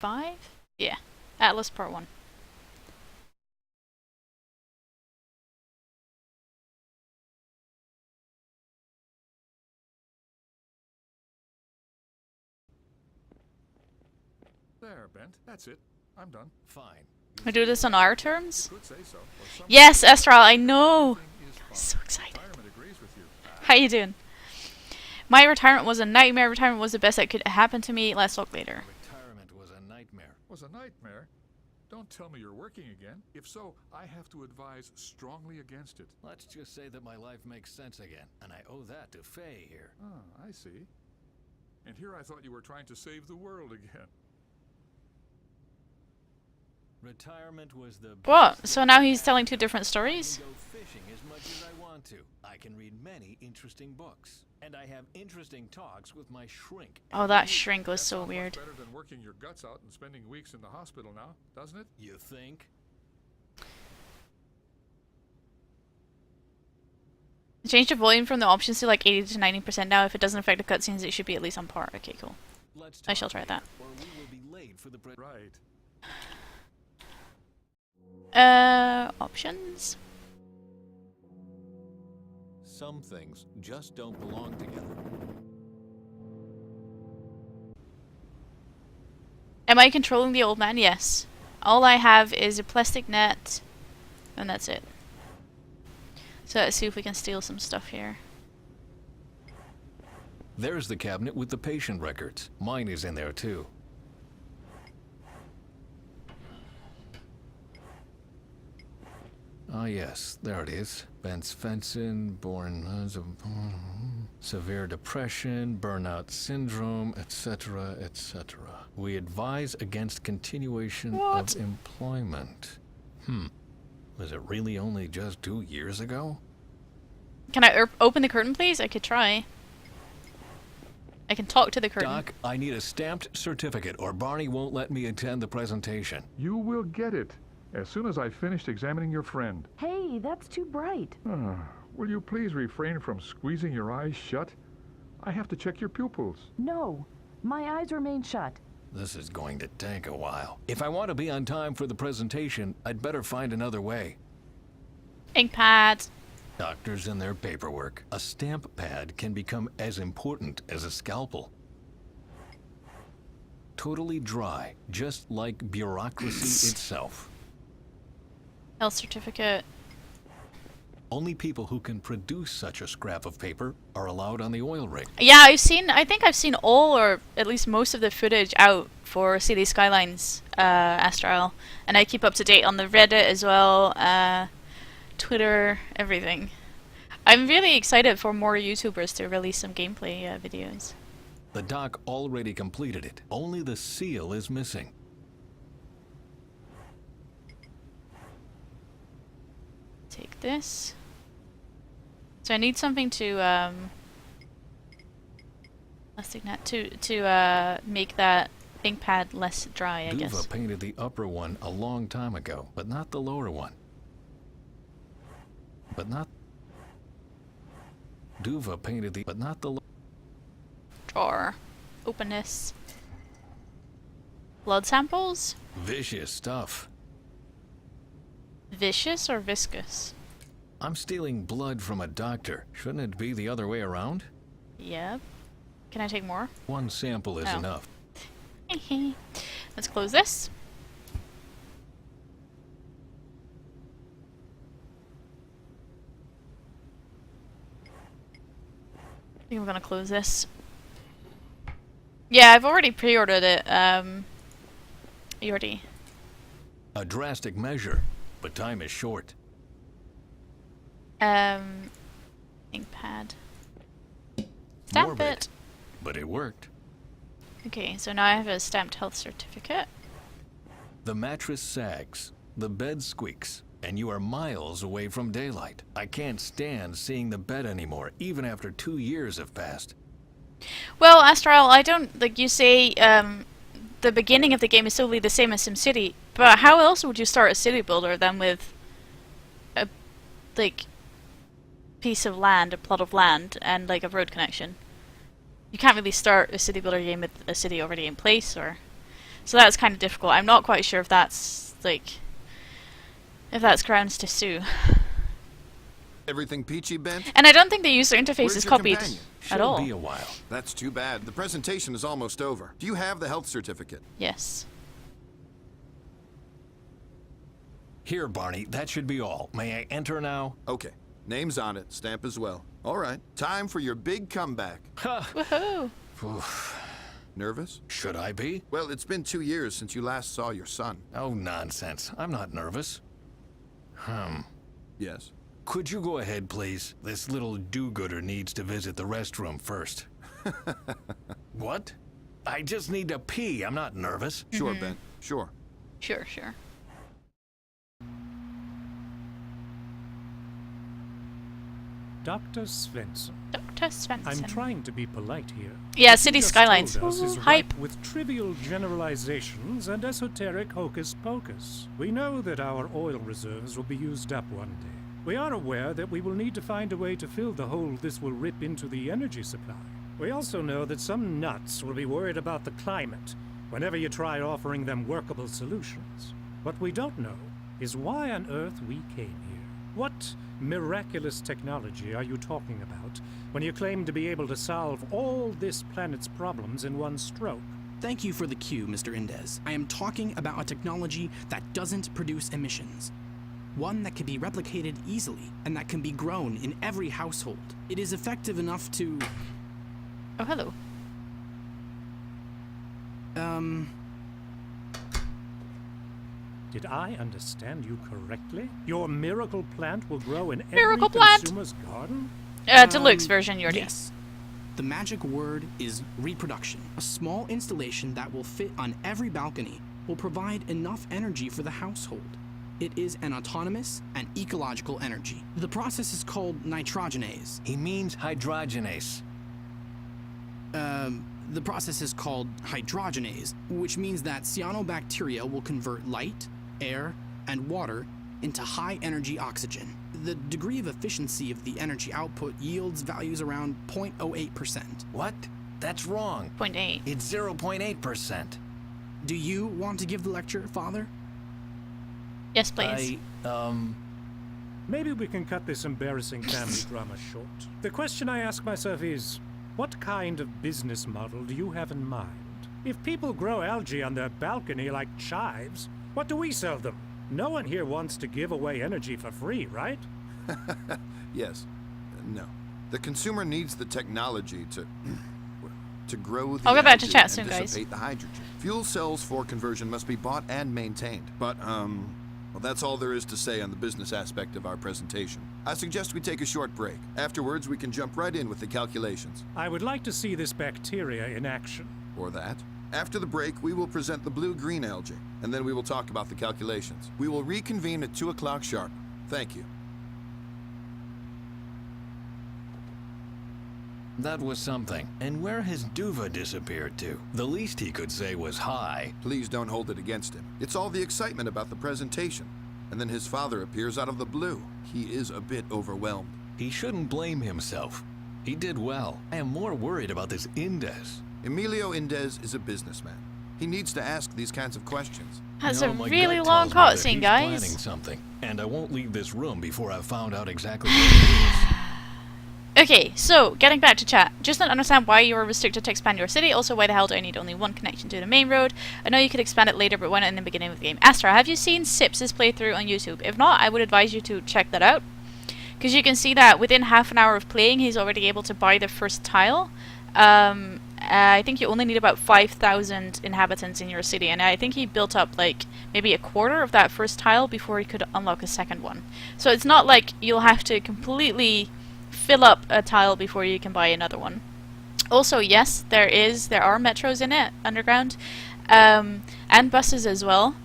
5? Yeah. Atlas Part 1. There, Bent. That's it. I'm done. Fine. We do this on our terms? You could say so. Yes, Astral, I know! So excited. Retirement agrees with you. How you doing? My retirement was a nightmare. Retirement was the best that could happen to me. Let's talk later. Retirement was a nightmare. Was a nightmare? Don't tell me you're working again. If so, I have to advise strongly against it. Let's just say that my life makes sense again, and I owe that to Faye here. Ah, I see. And here I thought you were trying to save the world again. Retirement was the What? So now he's telling two different stories? I can go fishing as much as I want to. I can read many interesting books. And I have interesting talks with my shrink. Oh, that shrink was That so sounds much weird. better than working your guts out and spending weeks in the hospital now, doesn't it? You think? Change the volume from the options to like 80 to 90% now. If it doesn't affect the cutscenes, it should be at least on par. Okay, cool. Let's I talk shall try later, that. Or we will be late for the Right. Options? Some things just don't belong together. Am I controlling the old man? Yes. All I have is a plastic net, and that's it. So let's see if we can steal some stuff here. There's the cabinet with the patient records. Mine is in there too. Ah yes, there it is. Ben Svensson, born severe depression, burnout syndrome, etc., etc. We advise against continuation What? of employment. Was it really only just 2 years ago? Can I open the curtain, please? I could try. I can talk to the curtain. Doc, I need a stamped certificate or Barney won't let me attend the presentation. You will get it as soon as I've finished examining your friend. Hey, that's too bright. Will you please refrain from squeezing your eyes shut? I have to check your pupils. No, my eyes remain shut. This is going to take a while. If I want to be on time for the presentation, I'd better find another way. Ink pads. Doctors and their paperwork. A stamp pad can become as important as a scalpel. Totally dry, just like bureaucracy itself. Health certificate. Only people who can produce such a scrap of paper are allowed on the oil rig. Yeah, I think I've seen all or at least most of the footage out for City Skylines Astral. And I keep up to date on the Reddit as well, Twitter, everything. I'm really excited for more YouTubers to release some gameplay videos. The doc already completed it. Only the seal is missing. Take this. So I need something to plastic net to make that ink pad less dry, I guess. Duva painted the upper one a long time ago, but not the lower one. Duva painted the, but not the. Drawer. Openness. Blood samples? Vicious stuff. Vicious or viscous? I'm stealing blood from a doctor. Shouldn't it be the other way around? Yep. Can I take more? One sample is Oh. enough. Let's close this. I think I'm gonna close this. Yeah, I've already pre-ordered it. Yordi. A drastic measure, but time is short. Ink pad. Stamp Morbid, it. but it worked. Okay, so now I have a stamped health certificate. The mattress sags, the bed squeaks, and you are miles away from daylight. I can't stand seeing the bed anymore, even after 2 years have passed. Well, Astral, I don't, like you say, the beginning of the game is solely the same as SimCity, but how else would you start a city builder than with a, like, piece of land, a plot of land, and, like, a road connection? You can't really start a city builder game with a city already in place, or... So that's kind of difficult. I'm not quite sure if that's like if that's grounds to sue. Everything peachy, Bent? And I don't think the user interface Where's is your copied companion? at Should all. be a while. That's too bad. The presentation is almost over. Do you have the health certificate? Yes. Here, Barney, that should be all. May I enter now? Okay. Name's on it. Stamp as well. All right. Time for your big comeback. Ha! Woohoo! Oof. Nervous? Should I be? Well, it's been 2 years since you last saw your son. Oh, nonsense. I'm not nervous. Yes. Could you go ahead, please? This little do-gooder needs to visit the restroom first. What? I just need to pee. I'm not nervous. Sure, Bent. Sure. Sure, sure. Dr. Svensson. Dr. Svensson. I'm trying to be polite here. Yeah, What City you just Skylines. told us Ooh, is hype. ripe with trivial generalizations and esoteric hocus pocus. We know that our oil reserves will be used up one day. We are aware that we will need to find a way to fill the hole this will rip into the energy supply. We also know that some nuts will be worried about the climate whenever you try offering them workable solutions. What we don't know is why on earth we came here. What miraculous technology are you talking about when you claim to be able to solve all this planet's problems in one stroke? Thank you for the cue, Mr. Indez. I am talking about a technology that doesn't produce emissions. One that can be replicated easily and that can be grown in every household. It is effective enough to... Oh, hello. Did I understand you correctly? Your miracle plant will grow in Miracle every plant? consumer's garden? Deluxe version, Yordi. Yes. The magic word is reproduction. A small installation that will fit on every balcony will provide enough energy for the household. It is an autonomous and ecological energy. The process is called nitrogenase. He means hydrogenase. The process is called hydrogenase, which means that cyanobacteria will convert light, air, and water into high-energy oxygen. The degree of efficiency of the energy output yields values around 0.08%. What? That's wrong. 0.8. It's 0.8%. Do you want to give the lecture, Father? Yes, please. Maybe we can cut this embarrassing family drama short. The question I ask myself is, what kind of business model do you have in mind? If people grow algae on their balcony like chives, what do we sell them? No one here wants to give away energy for free, right? Yes. No. The consumer needs the technology to grow the I'll go back to algae chat and soon, guys. dissipate the hydrogen. Fuel cells for conversion must be bought and maintained. But, well, that's all there is to say on the business aspect of our presentation. I suggest we take a short break. Afterwards, we can jump right in with the calculations. I would like to see this bacteria in action. Or that. After the break, we will present the blue-green algae, and then we will talk about the calculations. We will reconvene at 2 o'clock sharp. Thank you. That was something. And where has Duva disappeared to? The least he could say was hi. Please don't hold it against him. It's all the excitement about the presentation. And then his father appears out of the blue. He is a bit overwhelmed. He shouldn't blame himself. He did well. I am more worried about this Indez. Emilio Indez is a businessman. He needs to ask these kinds of questions. That's No, a my really gut long tells me that cutscene, he's guys. planning something, and I won't leave this room before I've found out exactly what it is. Okay, so getting back to chat. Just don't understand why you were restricted to expand your city. Also, why the hell do I need only one connection to the main road? I know you could expand it later, but why not in the beginning of the game? Astra, have you seen Sips' playthrough on YouTube? If not, I would advise you to check that out. Because you can see that within half an hour of playing, he's already able to buy the first tile. I think you only need about 5,000 inhabitants in your city, and I think he built up like maybe a quarter of that first tile before he could unlock a second one. So it's not like you'll have to completely fill up a tile before you can buy another one. Also, yes, there are metros in it, underground, and buses as well.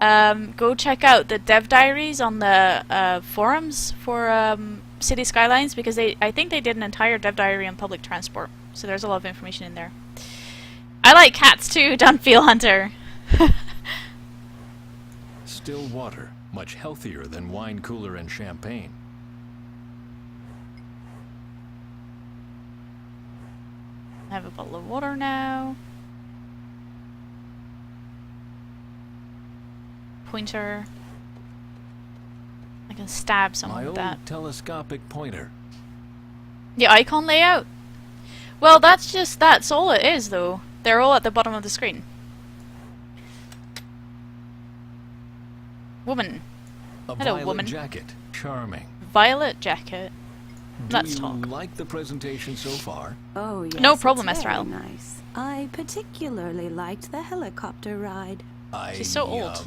Go check out the dev diaries on the forums for City Skylines, because I think they did an entire dev diary on public transport. So there's a lot of information in there. I like cats too, Dunfield Hunter. Still water, much healthier than wine cooler and champagne. I have a bottle of water now. pointer. I can stab someone My with old that. telescopic pointer. The icon layout? Well, that's all it is, though. They're all at the bottom of the screen. Woman. A Hello, violet woman. jacket. Charming. Violet jacket. Let's Do you talk. like the presentation so far? Oh, yes. No problem, it's very Estral. nice. I particularly liked the helicopter ride. She's so old.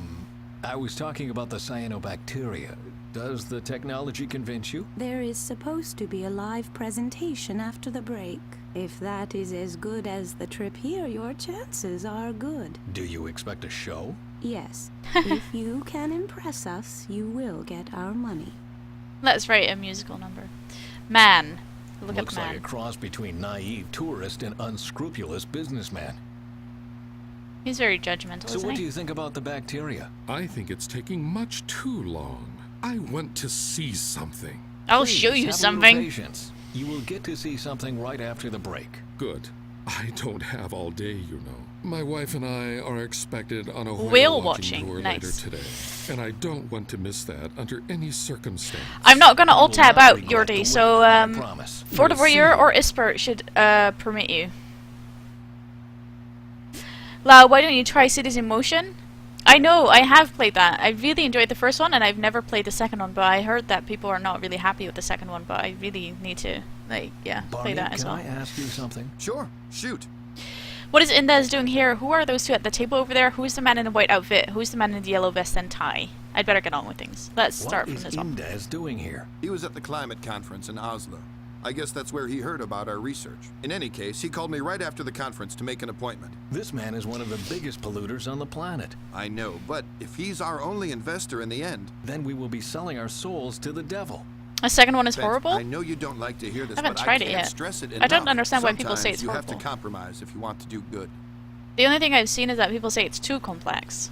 I was talking about the cyanobacteria. Does the technology convince you? There is supposed to be a live presentation after the break. If that is as good as the trip here, your chances are good. Do you expect a show? Yes. If you can impress us, you will get our money. Let's write a musical number. Man. Look Looks at the man. like a cross between naive tourist and unscrupulous businessman. He's very judgmental, So isn't what do he? you think about the bacteria? I think it's taking much too long. I want to see something. I'll Please, show you have a little something. patience. You will get to see something right after the break. Good. I don't have all day, you know. My wife and I are expected on a Whale watching watching. tour Nice. later today, and I don't want to miss that under any circumstance. I'm not gonna You will alt tab not out, regret the Yordi, wait, so I promise. Fort of We'll see. Warrior or Ispert should permit you. Lau, why don't you try Cities in Motion? I know, I have played that. I really enjoyed the first one, and I've never played the second one, but I heard that people are not really happy with the second one, but I really need to, like, yeah, play Barney, that as can well. I ask you something? Sure, shoot. What is Indez doing here? Who are those two at the table over there? Who's the man in the white outfit? Who's the man in the yellow vest and tie? I'd better get on with things. Let's start What from is this one. Indez doing here? He was at the climate conference in Oslo. I guess that's where he heard about our research. In any case, he called me right after the conference to make an appointment. This man is one of the biggest polluters on the planet. I know, but if he's our only investor in the end... Then we will be selling our souls to the devil. The second one is Bent, horrible? I know you don't like to hear this, I haven't but tried I it can't yet. stress it I don't enough. understand why people say it's Sometimes you have horrible. to compromise if you want to do good. The only thing I've seen is that people say it's too complex.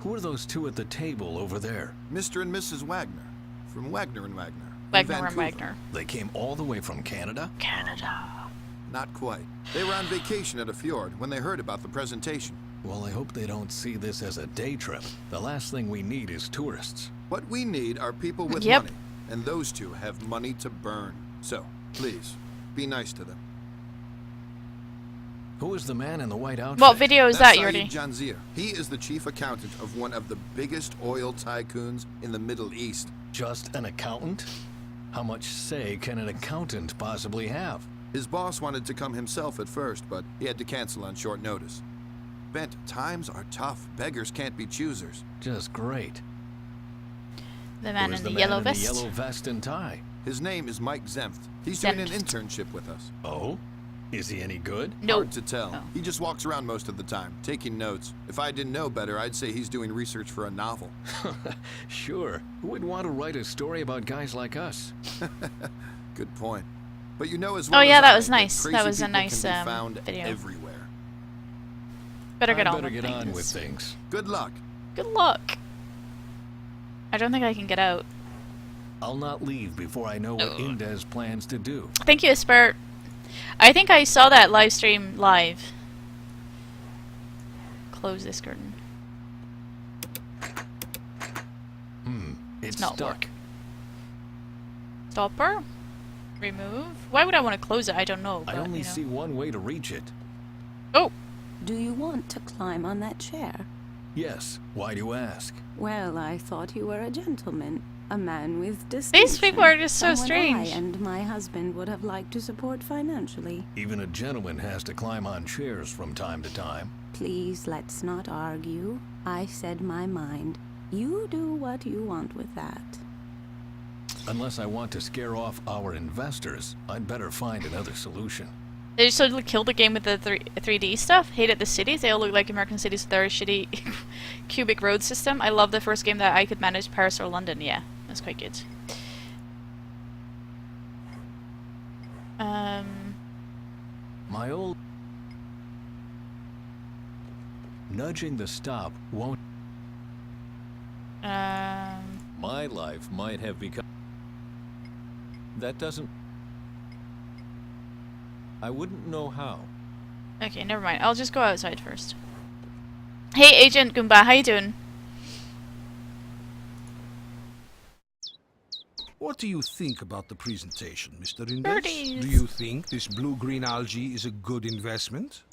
Who are those two at the table over there? Mr. and Mrs. Wagner, from Wagner and Wagner. in Wagner and Vancouver. Wagner. They came all the way from Canada? Canada. Not quite. They were on vacation at a fjord when they heard about the presentation. Well, I hope they don't see this as a day trip. The last thing we need is tourists. What we need are people with Yep. money, and those two have money to burn. So, please, be nice to them. Who is the man in the white outfit? What video is that, That's Yordi? Saeed Janzir. He is the chief accountant of one of the biggest oil tycoons in the Middle East. Just an accountant? How much say can an accountant possibly have? His boss wanted to come himself at first, but he had to cancel on short notice. Bent, times are tough. Beggars can't be choosers. Just great. The man Who is in the man yellow in vest. the yellow vest and tie? His name is Mike Zemft. He's doing an Zemft. internship with us. Oh? Is he any good? No. Hard to tell. Oh. He just walks around most of the time, taking notes. If I didn't know better, I'd say he's doing research for a novel. Sure. Who would want to write a story about guys like us? Good point. But you know as Oh, well yeah, as that I was nice. crazy That was a people nice, can be found video. everywhere. Better get I on better with get on things. with things. Good luck. Good luck. I don't think I can get out. I'll not leave before I know what Oh. Indez plans to do. Thank you, Espert. I think I saw that live stream live. Close this curtain. It's not stuck. working. Stopper? Remove? Why would I want to close it? I don't know. I But, only you know. see one way to reach it. Oh! Do you want to climb on that chair? Yes. Why do you ask? Well, I thought you were a gentleman. A man with distinction. These people are just so Someone strange. I and my husband would have liked to support financially. Even a gentleman has to climb on chairs from time to time. Please, let's not argue. I said my mind. You do what you want with that. Unless I want to scare off our investors, I'd better find another solution. They just totally killed the game with the 3D stuff. Hated the cities. They all look like American cities with their shitty cubic road system. I love the first game that I could manage Paris or London. Yeah, that's quite good. My old... Nudging the stop won't... My life might have become... That doesn't... I wouldn't know how. Okay, never mind. I'll just go outside first. Hey, Agent Goomba, how you doing? What do you think about the presentation, Mr. Indes? Birdies. Do you think this blue-green algae is a good investment?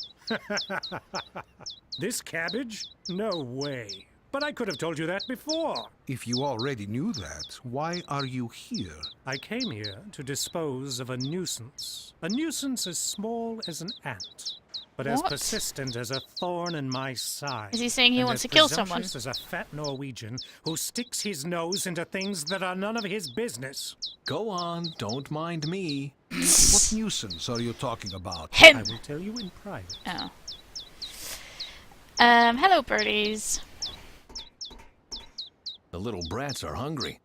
This cabbage? No way. But I could have told you that before. If you already knew that, why are you here? I came here to dispose of a nuisance. A nuisance as small as an ant, but as What? persistent as a thorn in my side. Is he saying he and wants as to kill someone? presumptuous as a fat Norwegian who sticks his nose into things that are none of his business. Go on, don't mind me. What nuisance are you talking about? I Him! will tell you in private. Oh. Hello, birdies. The little brats are hungry.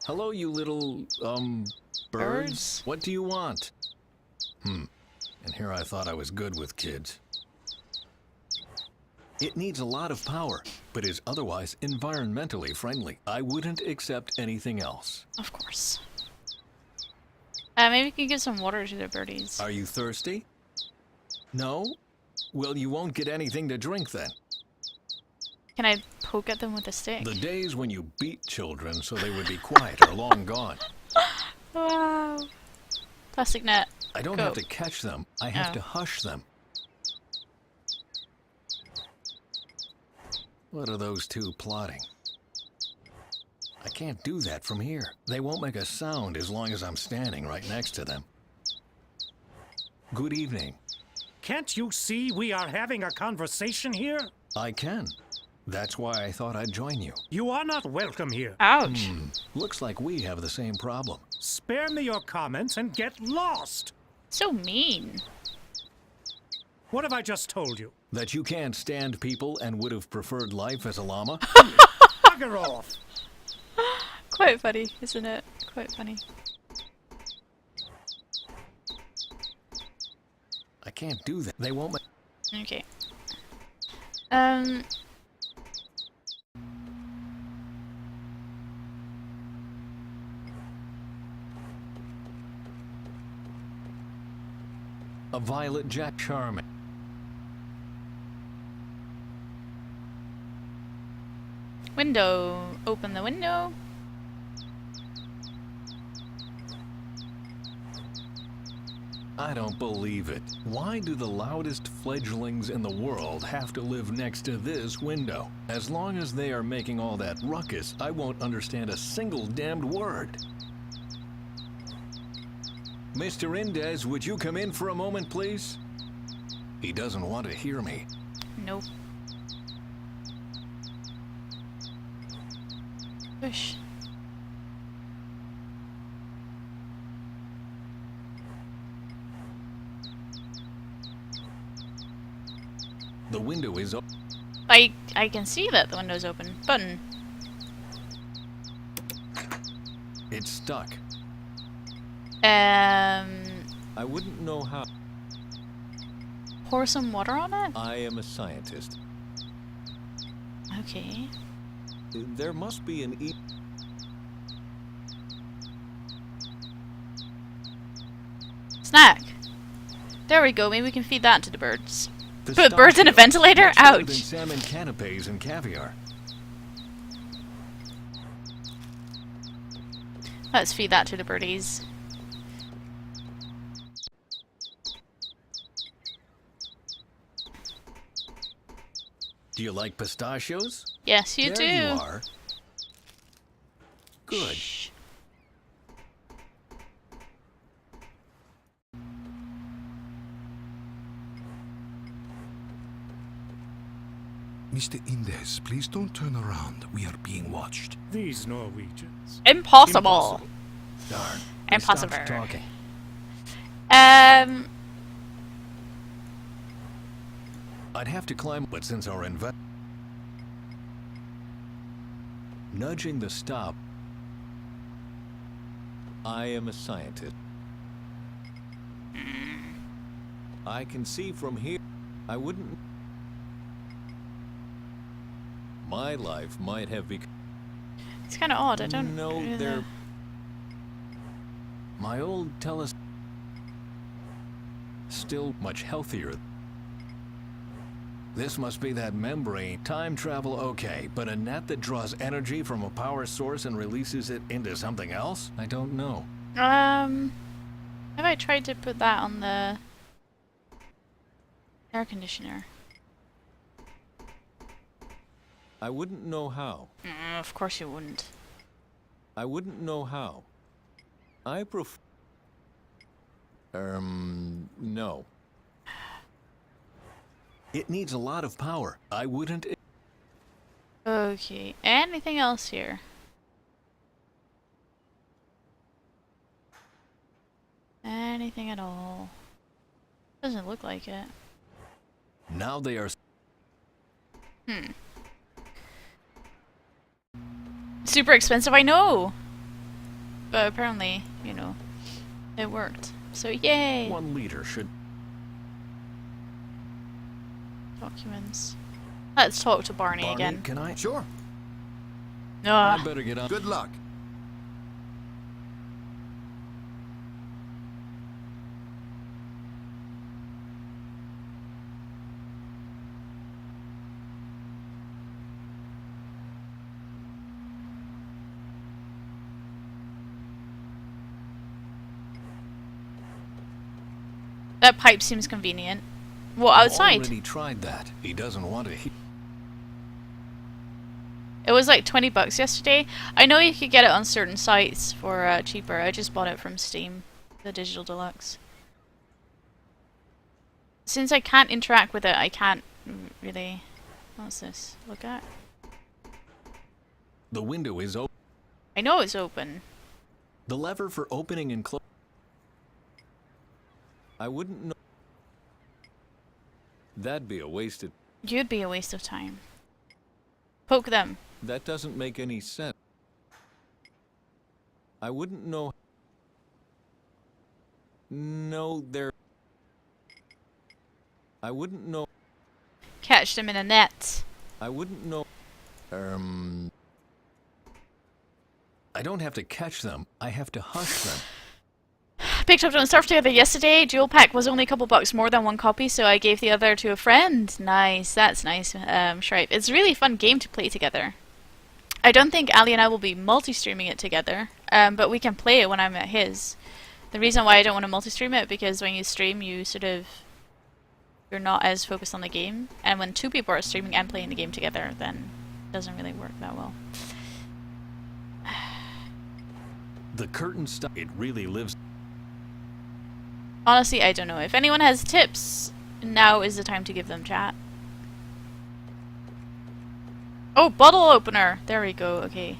Hello, you little, birds? What do you want? And here I thought I was good with kids. It needs a lot of power, but is otherwise environmentally friendly. I wouldn't accept anything else. Of course. Maybe we can give some water to the birdies. Are you thirsty? No? Well, you won't get anything to drink then. Can I poke at them with a stick? The days when you beat children so they would be quiet are long gone. Wow. Plastic net. I don't Go. have to catch them. I have Oh. to hush them. What are those two plotting? I can't do that from here. They won't make a sound as long as I'm standing right next to them. Good evening. Can't you see we are having a conversation here? I can. That's why I thought I'd join you. You are not welcome here. Ouch. Looks like we have the same problem. Spare me your comments and get lost. So mean. What have I just told you? That you can't stand people and would have preferred life as a llama? Bugger off. Quite funny, isn't it? Quite funny. I can't do that. They won't make... Okay. A violet Jack Charming. Window. Open the window. I don't believe it. Why do the loudest fledglings in the world have to live next to this window? As long as they are making all that ruckus, I won't understand a single damned word. Mr. Indes, would you come in for a moment, please? He doesn't want to hear me. Nope. Push. The window is up. I can see that the window's open. Button. It's stuck. I wouldn't know how. Pour some water on it? I am a scientist. Okay. There must be an Snack. There we go. Maybe we can feed that to the birds. The Put birds in a pistachio. ventilator? Much better than Ouch. salmon canapes and caviar. Let's feed that to the birdies. Do you like pistachios? Yes, you there do. you are. Good. Shh. Mr. Indes, please don't turn around. We are being watched. These Norwegians. Impossible. Darn. They Impossible. stopped talking. I'd have to climb, but since our nudging the stop. I am a scientist. I can see from here. I wouldn't. My life might have become. It's kind of odd. I don't No, really- they're. My old still much healthier. This must be that membrane. Time travel, okay, but a net that draws energy from a power source and releases it into something else? I don't know. Have I tried to put that on the air conditioner? I wouldn't know how. Of course you wouldn't. I wouldn't know how. I prefer... no. It needs a lot of power. I wouldn't... Okay, anything else here? Anything at all? Doesn't look like it. Now they are... Super expensive, I know! But apparently, you know, it worked. So yay! 1 liter should... Documents. Let's talk to Barney, Barney, again. can I... Sure. I Ugh. better get on... Good luck. That pipe seems convenient. Well, outside. Already tried that. He doesn't want to... It was like $20 yesterday. I know you could get it on certain sites for cheaper. I just bought it from Steam, the Digital Deluxe. Since I can't interact with it, I can't really... What's this? Look at. The window is open. I know it's open. The lever for opening and closing... I wouldn't know. That'd be a wasted... You'd be a waste of time. Poke them. That doesn't make any sense. I wouldn't know... No, they're... I wouldn't know... Catch them in a net. I wouldn't know... I don't have to catch them. I have to hush them. Picked up on Surf Together yesterday. Dual pack was only a couple bucks more than 1 copy, so I gave the other to a friend. Nice, that's nice, Shripe. It's a really fun game to play together. I don't think Ali and I will be multi-streaming it together, but we can play it when I'm at his. The reason why I don't want to multi-stream it, because when you stream, you sort of... You're not as focused on the game, and when 2 people are streaming and playing the game together, then it doesn't really work that well. The curtain stuff, it really lives... Honestly, I don't know. If anyone has tips, now is the time to give them, chat. Oh, bottle opener! There we go, okay.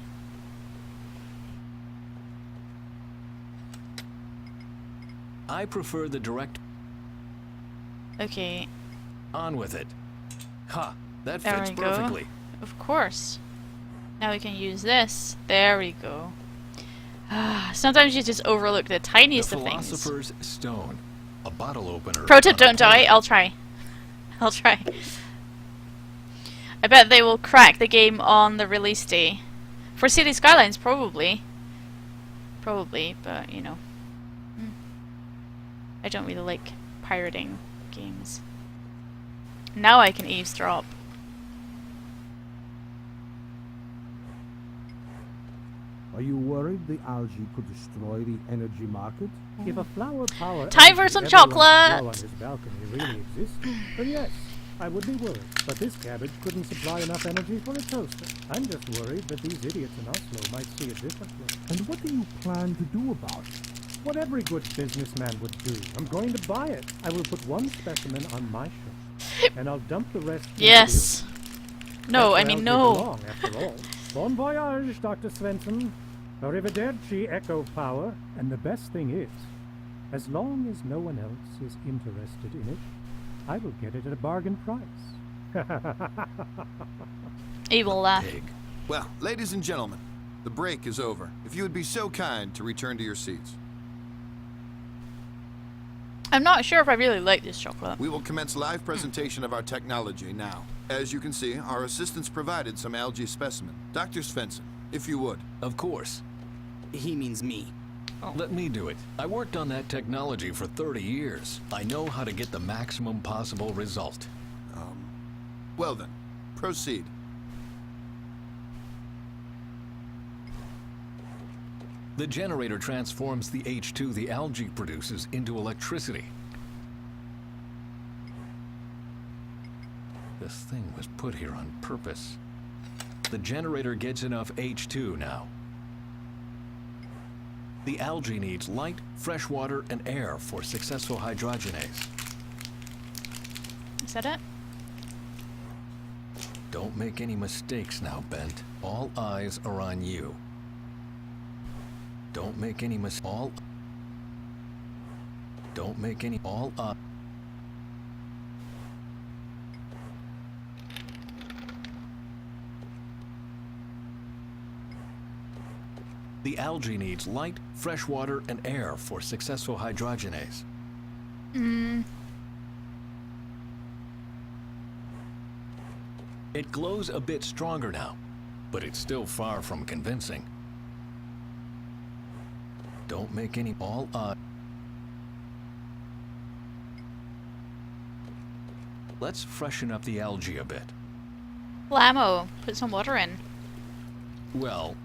I prefer the direct... Okay. On with it. Ha! That There fits we go. perfectly. Of course. Now we can use this. There we go. Sometimes you just overlook the tiniest The of things. Philosopher's Stone. A bottle opener. Pro tip, on a don't die. plate. I'll try. I'll try. I bet they will crack the game on the release day. For City Skylines, probably. Probably, but, you know. I don't really like pirating games. Now I can eavesdrop. Are you worried the algae could destroy the energy market? If a flower power Time for entity some ever chocolate! runs low on his balcony really exists, then yes, I would be worried. But this cabbage couldn't supply enough energy for a toaster. I'm just worried that these idiots in Oslo might see it differently. And what do you plan to do about it? What every good businessman would do. I'm going to buy it. I will put 1 specimen on my shelf, and I'll dump the rest. Yes. No, That's I mean where no. they belong, after all. Bon voyage, Dr. Svensson. Arrivederci, Echo Power. And the best thing is, as long as no one else is interested in it, I will get it at a bargain price. Evil laugh. Pig. Well, ladies and gentlemen, the break is over. If you would be so kind to return to your seats. I'm not sure if I really like this chocolate. We will commence live presentation of our technology now. As you can see, our assistants provided some algae specimen. Dr. Svensson, if you would. Of course. He means me. Let me do it. I worked on that technology for 30 years. I know how to get the maximum possible result. Well then, proceed. The generator transforms the H2 the algae produces into electricity. This thing was put here on purpose. The generator gets enough H2 now. The algae needs light, fresh water, and air for successful hydrogenase. Is that it? Don't make any mistakes now, Bent. All eyes are on you. Don't make any Don't make any The algae needs light, fresh water, and air for successful hydrogenase. It glows a bit stronger now, but it's still far from convincing. Don't make any Let's freshen up the algae a bit. Blammo, put some water in. Well,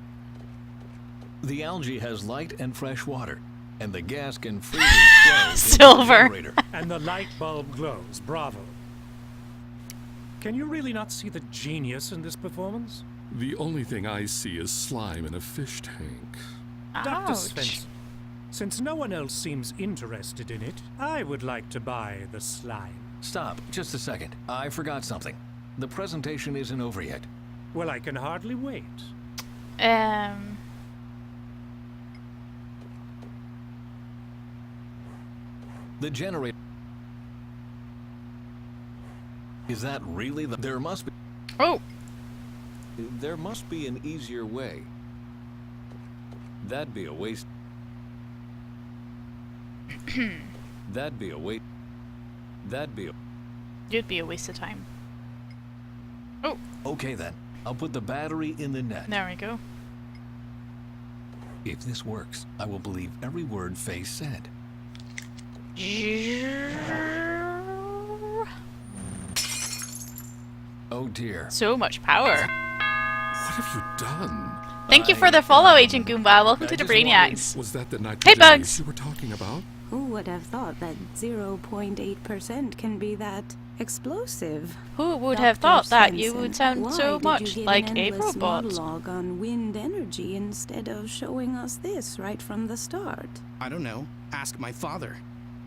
the algae has light and fresh water, and the gas can freely flow into the Silver. generator. And the light bulb glows. Bravo. Can you really not see the genius in this performance? The only thing I see is slime in a fish tank. Dr. Ouch. Svensson, since no one else seems interested in it, I would like to buy the slime. Stop, just a second. I forgot something. The presentation isn't over yet. Well, I can hardly wait. The generator... Is that really the... There must be... Oh! There must be an easier way. That'd be a waste. That'd be a waste. That'd be a... It'd be a waste of time. Oh! Okay then. I'll put the battery in the net. There we go. If this works, I will believe every word Faye said. Oh dear. So much power. What have you done? Thank you for the follow, Agent Goomba. Welcome to the just Brainiacs. Was that the Hey, nitrogen Bugs. ice you were talking about? Who would have thought that 0.8% can be that explosive? Who would Dr. have thought that you Svensson, would sound why so did much you give like an a endless robot? monologue on wind energy instead of showing us this right from the start? I don't know. Ask my father.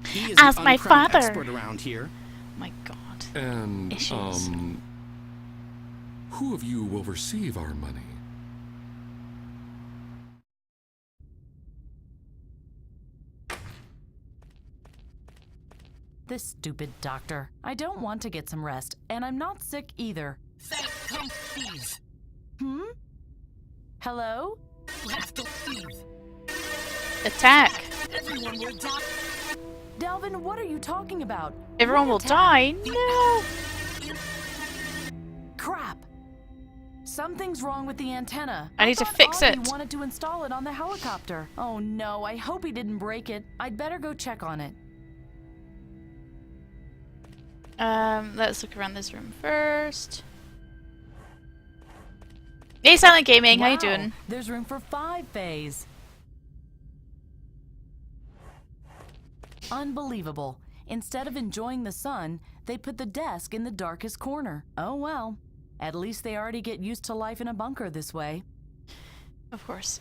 He is Ask the my uncrowned father. expert around here. My god. And, Issues. who of you will receive our money? This stupid doctor. I don't want to get some rest, and I'm not sick either. Come, please. Hmm? Hello? You have to leave. Attack. Everyone will die. Delvin, what are you talking about? Everyone will die? No! Crap! Something's wrong with the antenna. I need to thought fix Avi it. wanted to install it on the helicopter. Oh no, I hope he didn't break it. I'd better go check on it. Let's look around this room first. Hey, Silent Gaming, how you Wow, doing? There's room for 5 Fays. Unbelievable. Instead of enjoying the sun, they put the desk in the darkest corner. Oh well. At least they already get used to life in a bunker this way. Of course.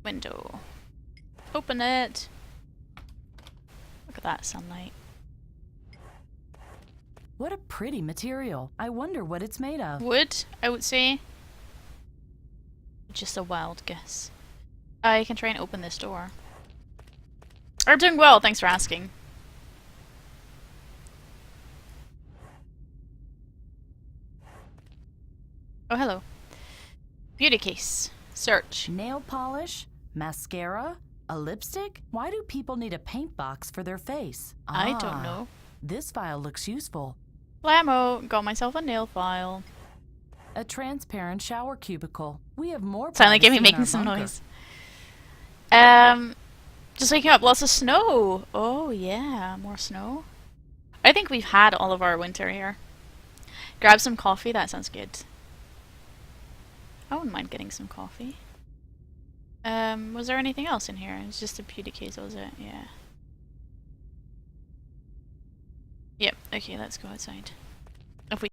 Window. Open it. Look at that sunlight. What a pretty material. I wonder what it's made of. Wood, I would say. Just a wild guess. I can try and open this door. I'm doing well, thanks for asking. Oh, hello. Beauty case. Search. Nail polish, mascara, a lipstick? Why do people need a paint box for their face? I don't know. This file looks useful. Blammo, got myself a nail file. A transparent shower cubicle. We have more Silent privacy Gaming in making our some bunker. noise. Just waking up, lots of snow. Oh yeah, more snow. I think we've had all of our winter here. Grab some coffee, that sounds good. I wouldn't mind getting some coffee. Was there anything else in here? It was just a pewter case, was it? Yeah. Yep, okay, let's go outside.